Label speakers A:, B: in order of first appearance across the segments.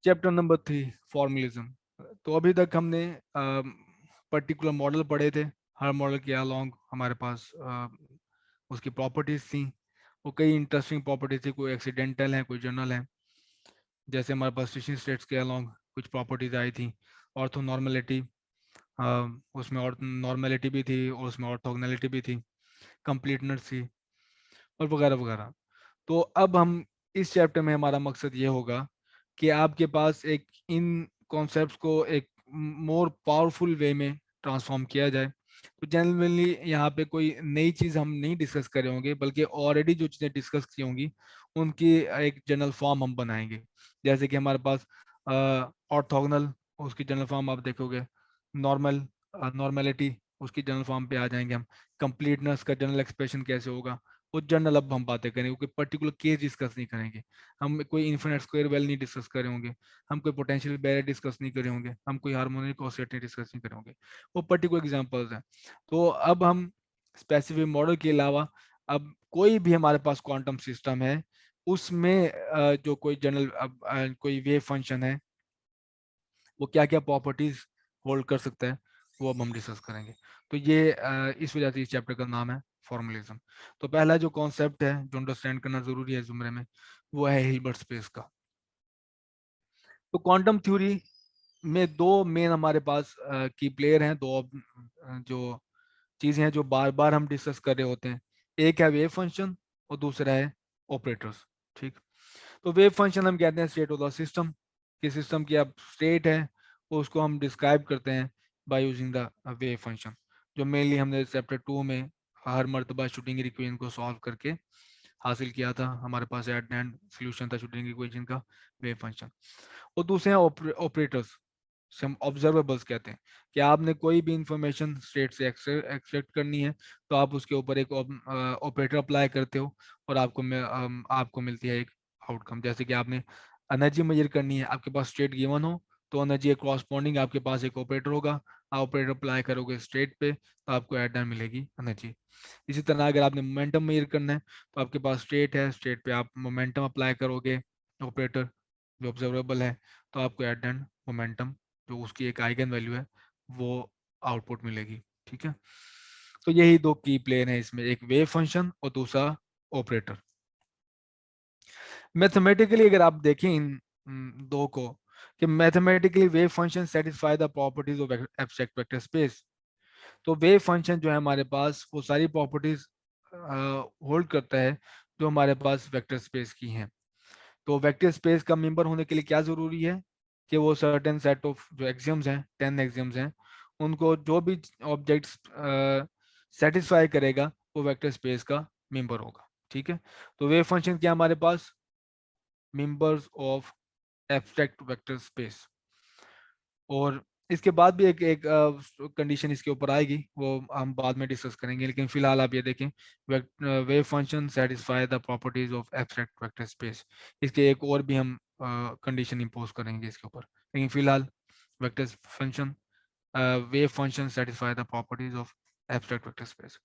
A: Chapter number 3 formalism. तो अभी तक हमने पर्टिकुलर मॉडल पढ़े थे. हर मॉडल के अलोंग हमारे पास उसकी प्रॉपर्टीज थी. वो कई इंटरेस्टिंग प्रॉपर्टीज थी, कोई एक्सीडेंटल है, कोई जनरल है. जैसे हमारे पास स्टेशन स्टेट्स के अलोंग कुछ प्रॉपर्टीज आई थी. ऑर्थो नॉर्मेलिटी, उसमें और नॉर्मेलिटी भी थी और उसमें ऑर्थोगोनैलिटी भी थी, कंप्लीटनेस थी और वगैरह वगैरह. तो अब हम इस चैप्टर में हमारा मकसद ये होगा कि आपके पास एक इन कॉन्सेप्ट्स को एक मोर पावरफुल वे में ट्रांसफॉर्म किया जाए. तो जनरली यहाँ पे कोई नई चीज़ हम नहीं डिस्कस कर रहे होंगे, बल्कि ऑलरेडी जो चीज़ें डिस्कस की होंगी उनकी एक जनरल फॉर्म हम बनाएंगे. जैसे कि हमारे पास ऑर्थोगोनल, उसकी जनरल फॉर्म आप देखोगे. नॉर्मल, नॉर्मेलिटी, उसकी जनरल फॉर्म पे आ जाएंगे हम. कंप्लीटनेस का जनरल एक्सप्रेशन कैसे होगा, वो जनरल अब हम बातें करेंगे, कोई पर्टिकुलर केस डिस्कस नहीं करेंगे. हम कोई इन्फिनिट स्क्वायर वेल नहीं डिस्कस कर रहे होंगे, हम कोई पोटेंशियल बैरियर डिस्कस नहीं कर रहे होंगे, हम कोई हार्मोनिक ऑसिलेटर नहीं डिस्कस नहीं कर रहे होंगे. वो पर्टिकुलर एग्जांपल्स हैं. तो अब हम स्पेसिफिक मॉडल के अलावा अब कोई भी हमारे पास क्वांटम सिस्टम है, उसमें जो कोई जनरल कोई वेव फंक्शन है, वो क्या क्या प्रॉपर्टीज होल्ड कर सकता है, वो अब हम डिस्कस करेंगे. तो ये इस वजह से इस चैप्टर का नाम है फॉर्मलिज्म. तो पहला जो कॉन्सेप्ट है जो अंडरस्टैंड करना जरूरी है जुमरे में, वो है हिल्बर्ट स्पेस का. तो क्वांटम थ्योरी में दो मेन हमारे पास की प्लेयर हैं, दो जो चीजें हैं जो बार बार हम डिस्कस कर रहे होते हैं. एक है वेव फंक्शन और दूसरा है ऑपरेटर्स. ठीक. तो वेव फंक्शन हम कहते हैं स्टेट ऑफ द सिस्टम, कि सिस्टम की अब स्टेट है, उसको हम डिस्क्राइब करते हैं by using the wave function, जो मेनली हमने चैप्टर 2 में हर मर्तबा शूटिंग इक्वेशन को सॉल्व करके हासिल किया था. हमारे पास एट एंड सोल्यूशन था शूटिंग इक्वेशन का, वेव फंक्शन. और दूसरे हैं ऑपरेटर्स, हम ऑब्जर्वेबल्स कहते हैं. कि आपने कोई भी इंफॉर्मेशन स्टेट से एक्सट्रैक्ट करनी है, तो आप उसके ऊपर एक ऑपरेटर अप्लाई करते हो और आपको मिलती है एक आउटकम. जैसे कि आपने एनर्जी मेजर करनी है, आपके पास स्टेट गिवन हो, तो एनर्जी के कॉरस्पॉन्डिंग आपके पास एक ऑपरेटर होगा. आप ऑपरेटर अप्लाई करोगे स्टेट पे, तो आपको एट मिलेगी एनर्जी. इसी तरह अगर आपने मोमेंटम मेजर करना है, तो आपके पास स्टेट है, स्टेट पे आप मोमेंटम अप्लाई करोगे ऑपरेटर जो ऑब्जर्वेबल है, तो आपको एट एंड मोमेंटम जो उसकी एक आइगन वैल्यू है वो आउटपुट मिलेगी. ठीक है. तो यही दो की प्लेयर है इसमें, एक वेव फंक्शन और दूसरा ऑपरेटर. मैथमेटिकली अगर आप देखें इन दो को, कि mathematically wave function satisfy the properties of abstract vector space. तो वेव फंक्शन जो है हमारे पास वो सारी प्रॉपर्टीज होल्ड करता है जो हमारे पास वेक्टर स्पेस की हैं. तो वेक्टर स्पेस का मेंबर होने के लिए क्या जरूरी है, कि वो सर्टेन सेट ऑफ जो एक्सियम्स हैं, 10 एक्सियम्स हैं, उनको जो भी ऑब्जेक्ट्स सेटिस्फाई करेगा वो वेक्टर स्पेस का मेंबर होगा. ठीक है. तो वेव फंक्शन क्या हमारे पास, members of abstract vector space. और इसके बाद भी एक एक कंडीशन इसके ऊपर आएगी, वो हम बाद में डिस्कस करेंगे. लेकिन फिलहाल आप ये देखें, wave function satisfy the properties of abstract vector space. इसके एक और भी हम कंडीशन इंपोज करेंगे इसके ऊपर. लेकिन फिलहाल vector function, wave function satisfy the properties of abstract vector space.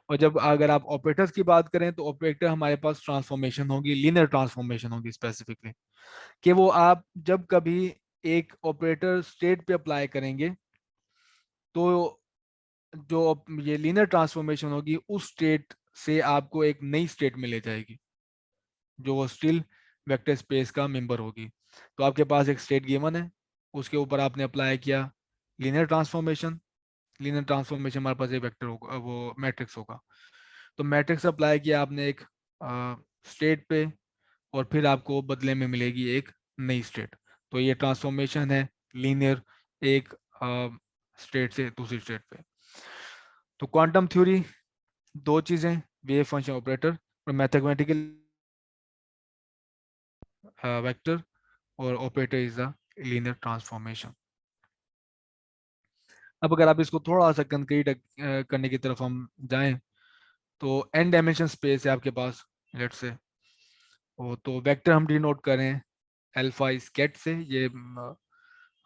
A: और जब अगर आप ऑपरेटर्स की बात करें, तो ऑपरेटर हमारे पास ट्रांसफॉर्मेशन होगी, लीनियर ट्रांसफॉर्मेशन होगी स्पेसिफिकली. कि वो आप जब कभी एक ऑपरेटर स्टेट पे अप्लाई करेंगे, तो जो ये लीनियर ट्रांसफॉर्मेशन होगी उस स्टेट से आपको एक नई स्टेट में ले जाएगी, जो स्टिल वेक्टर स्पेस का मेंबर होगी. तो आपके पास एक स्टेट गिवन है, उसके ऊपर आपने अप्लाई किया लीनियर ट्रांसफॉर्मेशन. लीनियर ट्रांसफॉर्मेशन हमारे पास एक वेक्टर होगा, वो मैट्रिक्स होगा. तो मैट्रिक्स अप्लाई किया आपने एक स्टेट पे, और फिर आपको बदले में मिलेगी एक नई स्टेट. तो ये ट्रांसफॉर्मेशन है लीनियर, एक स्टेट से दूसरी स्टेट पे. तो क्वांटम थ्योरी दो चीजें, वेव फंक्शन ऑपरेटर, और मैथमेटिकल वेक्टर, और operator is the linear transformation. अब अगर आप इसको थोड़ा सा कंक्रीट करने की तरफ हम जाएं, तो एन डायमेंशन स्पेस है आपके पास, लेट्स से. तो वेक्टर हम डिनोट करें अल्फा इस कैट से. ये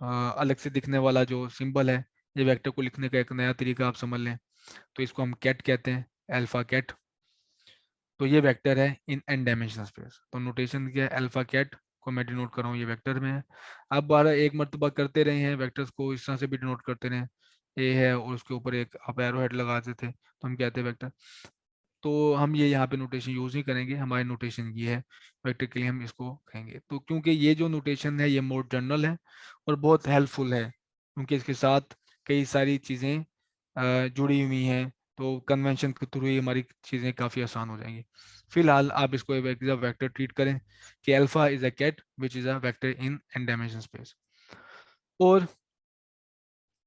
A: अलग से दिखने वाला जो सिंबल है, ये वेक्टर को लिखने का एक नया तरीका आप समझ लें. तो इसको हम कैट कहते हैं, अल्फा कैट. तो ये वेक्टर है इन एन डायमेंशनल स्पेस. तो नोटेशन क्या है, अल्फा कैट को मैं डिनोट कर रहा हूँ, ये वेक्टर में है। आप 12 एक मरतबा करते रहे हैं, वेक्टर्स को इस तरह से भी डिनोट करते रहे, ए है और उसके ऊपर एक आप एरो हेड लगाते थे तो हम कहते हैं वेक्टर। तो हम ये यहाँ पे नोटेशन यूज नहीं करेंगे, हमारी नोटेशन ये है वेक्टर के लिए, हम इसको कहेंगे। तो क्योंकि ये जो नोटेशन है ये मोर जनरल है और बहुत हेल्पफुल है, क्योंकि इसके साथ कई सारी चीज़ें जुड़ी हुई हैं, तो कन्वेंशन के थ्रू ही हमारी चीज़ें काफ़ी आसान हो जाएंगी। फिलहाल आप इसको एक वेक्टर ट्रीट करें कि alpha is a ket which is a vector in n dimension space. और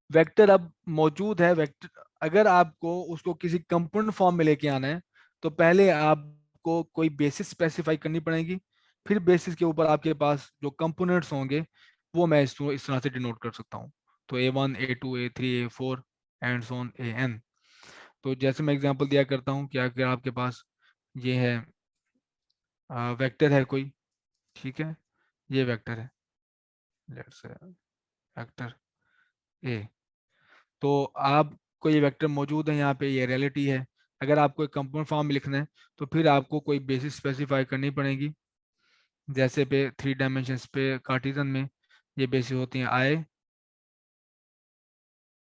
A: वेक्टर अब मौजूद है, वेक्टर अगर आपको उसको किसी कंपोनेंट फॉर्म में लेके आना है तो पहले आपको कोई बेसिस स्पेसिफाई करनी पड़ेगी, फिर बेसिस के ऊपर आपके पास जो कंपोनेंट्स होंगे वो मैं इसको इस तरह से डिनोट कर सकता हूँ। तो A1 A2 A3 A4 and so on AN। तो जैसे मैं एग्जांपल दिया करता हूँ कि अगर आपके पास ये है वेक्टर है कोई, ठीक है, ये वेक्टर है, लेट्स से वेक्टर ए। तो आपको ये वेक्टर मौजूद है यहाँ पे, ये रियलिटी है। अगर आपको एक कंपाउंड फॉर्म में लिखना है तो फिर आपको कोई बेसिस स्पेसिफाई करनी पड़ेगी। जैसे पे 3 डायमेंशंस पे कार्टेशियन में ये बेसिस होती हैं आई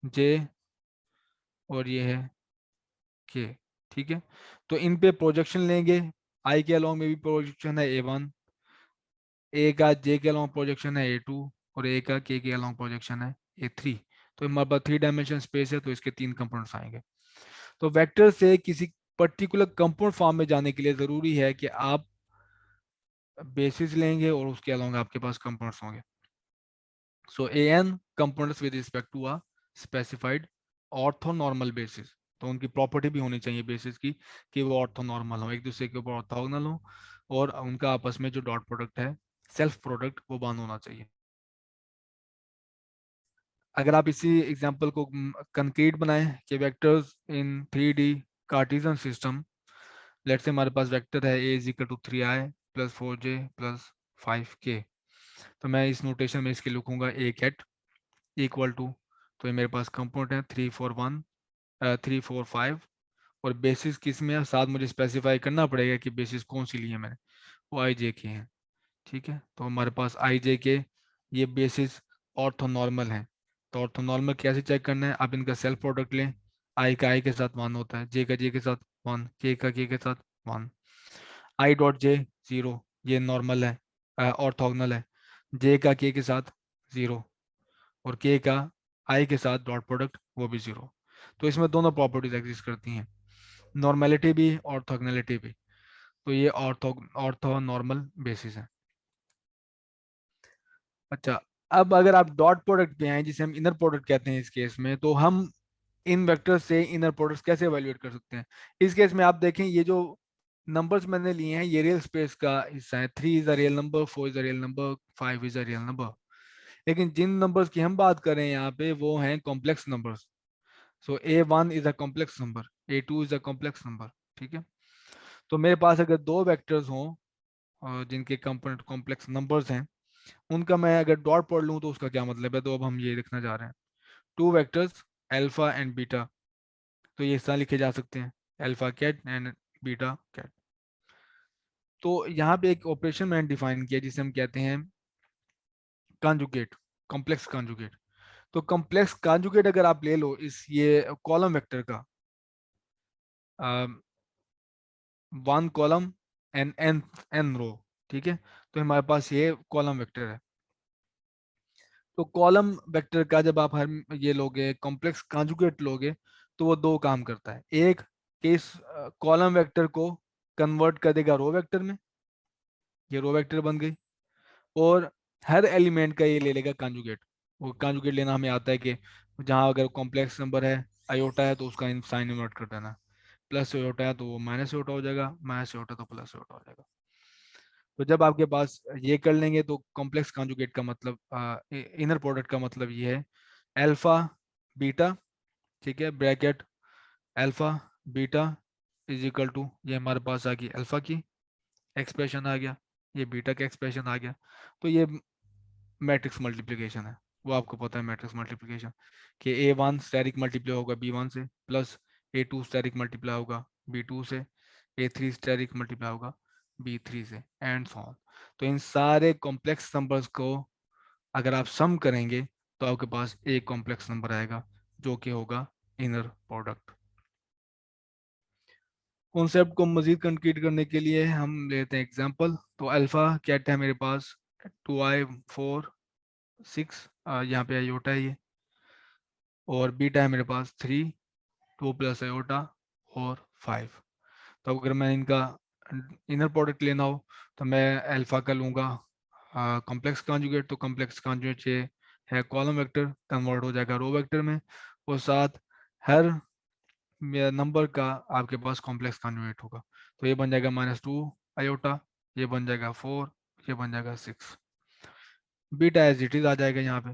A: जे और ये है के, ठीक है। तो इन पे प्रोजेक्शन लेंगे, आई के अलॉन्ग में भी प्रोजेक्शन है A1, ए का जे के अलॉन्ग प्रोजेक्शन है A2 और ए का के अलॉन्ग प्रोजेक्शन है A3। तो हमारे पास 3 डायमेंशन स्पेस है तो इसके 3 कंपोनेंट्स आएंगे। तो वेक्टर से किसी पर्टिकुलर कंपाउंड फॉर्म में जाने के लिए जरूरी है कि आप बेसिस लेंगे और उसके अलावा आपके पास कंपाउंड्स होंगे। So n compounds with respect to a specified orthonormal basis. तो उनकी प्रॉपर्टी भी होनी चाहिए बेसिस की कि वो ऑर्थोनॉर्मल हो, एक दूसरे के ऊपर ऑर्थोगोनल हो, और उनका आपस में जो डॉट प्रोडक्ट है, सेल्फ प्रोडक्ट, वो बंद होना चाहिए। अगर आप इसी एग्जांपल को कंक्रीट बनाएं कि vectors in 3D Cartesian system, let's say हमारे पास वेक्टर है a is equal to 3i plus 4j plus 5k। तो मैं इस नोटेशन में इसके लिखूंगा a कैट इक्वल टू, तो ये मेरे पास कंपोनेंट है 3 4 1 3 4 5, और बेसिस किस में है, साथ मुझे स्पेसिफाई करना पड़ेगा कि बेसिस कौन सी ली है मैंने, वो आई जे के हैं, ठीक है। तो हमारे पास आई जे के ये बेसिस ऑर्थोनॉर्मल है। तो ऑर्थोनॉर्मल कैसे चेक करना है, आप इनका सेल्फ प्रोडक्ट लें, आई का आई के साथ 1 होता है, जे का जे के साथ 1, के का के साथ 1, आई डॉट जे 0, ये नॉर्मल है, ऑर्थोगोनल है, जे का के के साथ 0 और के का आई के साथ डॉट प्रोडक्ट वो भी 0। तो इसमें दोनों प्रॉपर्टीज एग्जिस्ट करती हैं, नॉर्मेलिटी भी ऑर्थोगोनलिटी भी। तो ये ऑर्थो नॉर्मल बेसिस है। अच्छा, अब अगर आप डॉट प्रोडक्ट पे आए जिसे हम इनर प्रोडक्ट कहते हैं इस केस में, तो हम इन वेक्टर से इनर प्रोडक्ट्स कैसे एवेल्युएट कर सकते हैं। इस केस में आप देखें ये जो नंबर्स मैंने लिए हैं ये रियल स्पेस का हिस्सा है, 3 is a real number, 4 is a real number, 5 is a real number. लेकिन जिन नंबर्स की हम बात कर रहे हैं यहाँ पे वो हैं complex numbers. So A1 is a complex number, A2 is a complex number, ठीक है। तो मेरे पास अगर दो वेक्टर्स हों जिनके कंपोनेंट कॉम्प्लेक्स नंबर्स हैं, उनका मैं अगर डॉट पढ़ लूँ तो उसका क्या मतलब है, तो अब हम ये लिखना जा रहे हैं, two vectors alpha and beta, तो ये इस तरह लिखे जा सकते हैं, alpha ket and beta ket. तो यहाँ पे एक ऑपरेशन मैंने डिफाइन किया जिसे हम कहते हैं कॉन्जुगेट, कॉम्प्लेक्स कॉन्जुगेट। तो कॉम्प्लेक्स कॉन्जुगेट अगर आप ले लो इस ये कॉलम वेक्टर का, 1 कॉलम एंड एन रो, ठीक है। तो हमारे पास ये कॉलम वेक्टर है। तो कॉलम वेक्टर का जब आप हर ये लोगे कॉम्प्लेक्स कॉन्जुगेट लोगे तो वो दो काम करता है, एक कि इस कॉलम वेक्टर को कन्वर्ट कर देगा रो वेक्टर में, ये रो वेक्टर बन गई, और हर एलिमेंट का ये ले लेगा कॉन्जुगेट। वो कॉन्जुगेट लेना हमें आता है कि जहाँ अगर कॉम्प्लेक्स नंबर है आयोटा है तो उसका साइन इन्वर्ट कर देना, प्लस आयोटा है तो वो माइनस आयोटा हो जाएगा, माइनस आयोटा तो प्लस आयोटा हो जाएगा। तो जब आपके पास ये कर लेंगे तो कॉम्प्लेक्स कॉन्जुगेट का मतलब इनर प्रोडक्ट का मतलब ये है अल्फा बीटा, ठीक है, bracket alpha beta is equal to, ये हमारे पास आ गई अल्फा की एक्सप्रेशन आ गया, ये बीटा का एक्सप्रेशन आ गया। तो ये मैट्रिक्स मल्टीप्लिकेशन है, वो आपको पता है मैट्रिक्स मल्टीप्लिकेशन कि A1 स्टेरिक मल्टीप्लाई होगा B1 से, प्लस A2 स्टेरिक मल्टीप्लाई होगा B2 से, A3 स्टेरिक मल्टीप्लाई होगा B3 से एंड सो ऑन। तो इन सारे कॉम्प्लेक्स नंबर्स को अगर आप सम करेंगे तो आपके पास एक कॉम्प्लेक्स नंबर आएगा जो कि होगा इनर प्रोडक्ट। कॉन्सेप्ट को मजीद कंक्रीट करने के लिए हम लेते हैं एग्जांपल। तो अल्फा कैट है मेरे पास 2i4 6, यहाँ पे आयोटा है ये, और बीटा है मेरे पास 3 2 प्लस आयोटा और 5। तो अगर मैं इनका इनर प्रोडक्ट लेना हो तो मैं अल्फा का लूँगा कॉम्प्लेक्स कॉन्जुगेट। तो कॉम्प्लेक्स कॉन्जुगेट ये है कॉलम वेक्टर, कन्वर्ट हो जाएगा रो वेक्टर में, और साथ हर नंबर का आपके पास कॉम्प्लेक्स कॉन्जुगेट होगा। तो ये बन जाएगा -2 आयोटा, ये बन जाएगा 4, ये बन जाएगा 6। बीटा एज इट इज आ जाएगा यहाँ पे।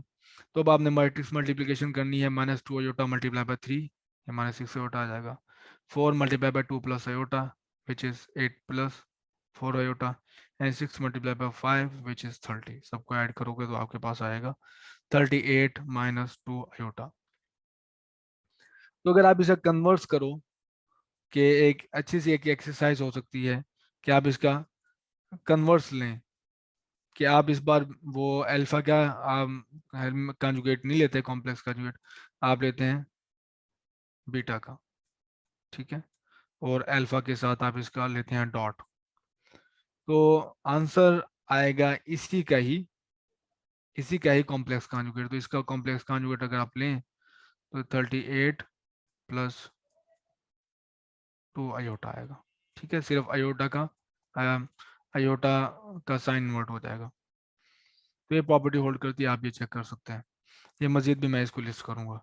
A: तो अब आपने मैट्रिक्स मल्टीप्लिकेशन करनी है, -2 आयोटा मल्टीप्लाई बाय 3, ये -6 आयोटा आ जाएगा। 4 multiply by 2 plus iota which is 8 plus 4 iota, and 6 multiply by 5 which is 30। सबको ऐड करोगे तो आपके पास आएगा 38 -2 आयोटा। तो अगर आप इसे कन्वर्स करो कि एक अच्छी सी एक एक्सरसाइज हो सकती है कि आप इसका कन्वर्स लें, कि आप इस बार वो अल्फा का कंजुगेट नहीं लेते कॉम्प्लेक्स कंजुगेट, आप लेते हैं बीटा का, ठीक है, और अल्फा के साथ आप इसका लेते हैं डॉट। तो आंसर आएगा इसी का ही कॉम्प्लेक्स कंजुगेट। तो इसका कॉम्प्लेक्स कंजुगेट अगर आप लें तो 38 प्लस 2 आयोटा आएगा, ठीक है, सिर्फ आयोटा का साइन इन्वर्ट हो जाएगा। तो ये प्रॉपर्टी होल्ड करती है, आप ये चेक कर सकते हैं। ये मजीद भी मैं इसको लिस्ट करूंगा।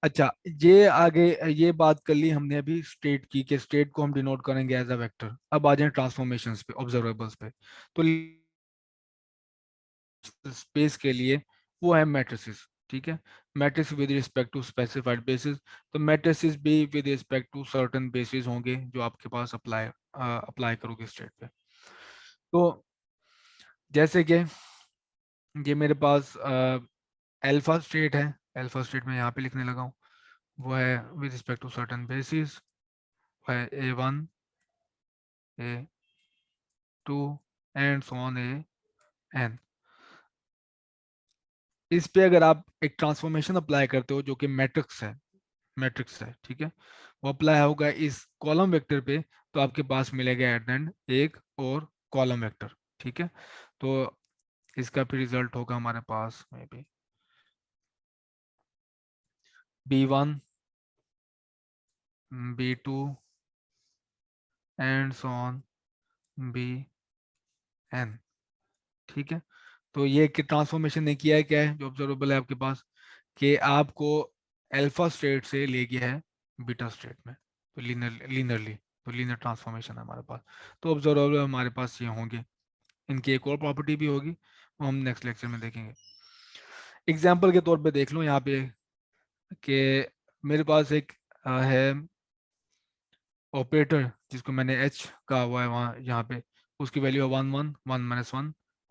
A: अच्छा, ये आगे ये बात कर ली हमने अभी स्टेट की, कि स्टेट को हम डिनोट करेंगे एज अ वेक्टर। अब आ जाए ट्रांसफॉर्मेशंस पे, ऑब्जर्वेबल्स पे। तो स्पेस के लिए वो है मैट्रिसेस, ठीक है, matrix with respect to specified basis. तो मैट्रिसेस भी with respect to certain basis होंगे जो आपके पास अप्लाई करोगे स्टेट पे। तो जैसे कि ये मेरे पास अल्फा स्टेट है, अल्फा स्टेट में यहाँ पे लिखने लगा हूँ, वो है with respect to certain basis, है A1 A2 and so on AN। इस पे अगर आप एक ट्रांसफॉर्मेशन अप्लाई करते हो जो कि मैट्रिक्स है, ठीक है, वो अप्लाई होगा इस कॉलम वेक्टर पे, तो आपके पास मिलेगा एट द एंड एक और कॉलम वेक्टर, ठीक है। तो इसका फिर रिजल्ट होगा हमारे पास में भी B1 B2 and so on BN, ठीक है। तो ये ट्रांसफॉर्मेशन ने किया है, क्या है जो ऑब्जर्वेबल है आपके पास, कि आपको अल्फा स्टेट से ले गया है बीटा स्टेट में, तो लीनियरली, तो लीनियर ट्रांसफॉर्मेशन है हमारे पास। तो ऑब्जर्वेबल हमारे पास ये होंगे। इनकी एक और प्रॉपर्टी भी होगी, वो हम नेक्स्ट लेक्चर में देखेंगे। एग्जाम्पल के तौर पे देख लो यहाँ पे कि मेरे पास एक है ऑपरेटर जिसको मैंने एच कहा हुआ है वहाँ यहाँ पे, उसकी वैल्यू है 1 1 1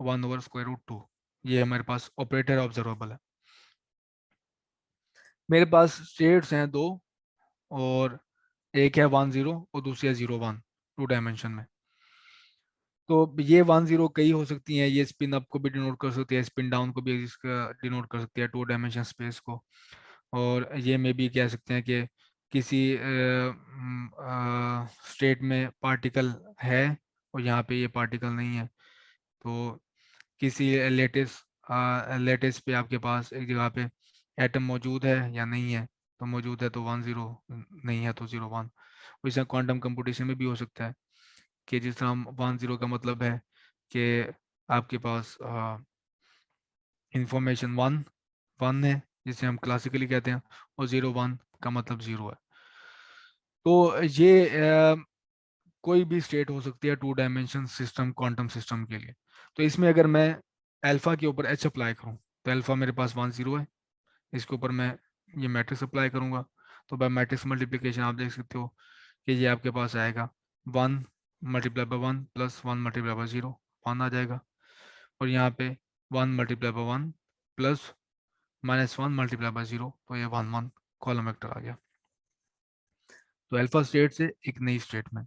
A: - 1 1/√2। ये हमारे पास ऑपरेटर ऑब्जर्वेबल है। मेरे पास स्टेट्स हैं दो, और एक है 1 0 और दूसरी है 0 1, 2 डायमेंशन में। तो ये 1 0 कई हो सकती हैं, ये स्पिन अप को भी डिनोट कर सकती है, स्पिन डाउन को भी इसका डिनोट कर सकती है, 2 डायमेंशन स्पेस को। और ये में भी कह सकते हैं कि किसी स्टेट में पार्टिकल है और यहाँ पे ये पार्टिकल नहीं है। तो किसी लेटेस्ट पे आपके पास एक जगह पे एटम मौजूद है या नहीं है, तो मौजूद है तो 1 0, नहीं है तो 0 1। वैसे क्वांटम कंप्यूटेशन में भी हो सकता है कि जिस तरह 1 0 का मतलब है कि आपके पास इंफॉर्मेशन 1 है जिसे हम क्लासिकली कहते हैं, और 0 1 का मतलब 0 है। तो ये कोई भी स्टेट हो सकती है 2 डायमेंशन सिस्टम क्वांटम सिस्टम के लिए। तो इसमें अगर मैं अल्फा के ऊपर एच अप्लाई करूं, तो अल्फा मेरे पास 1 0 है, इसके ऊपर मैं ये मैट्रिक्स अप्लाई करूंगा। तो बाय मैट्रिक्स मल्टीप्लिकेशन आप देख सकते हो कि ये आपके पास आएगा 1 multiply by 1 plus 1 multiply by 0, 1 आ जाएगा। और यहाँ पे 1 multiply by 1 plus -1 multiply by 0, तो ये 1 1 कॉलम वेक्टर आ गया। तो अल्फा स्टेट से एक नई स्टेट में।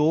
A: 2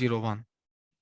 A: 0 1.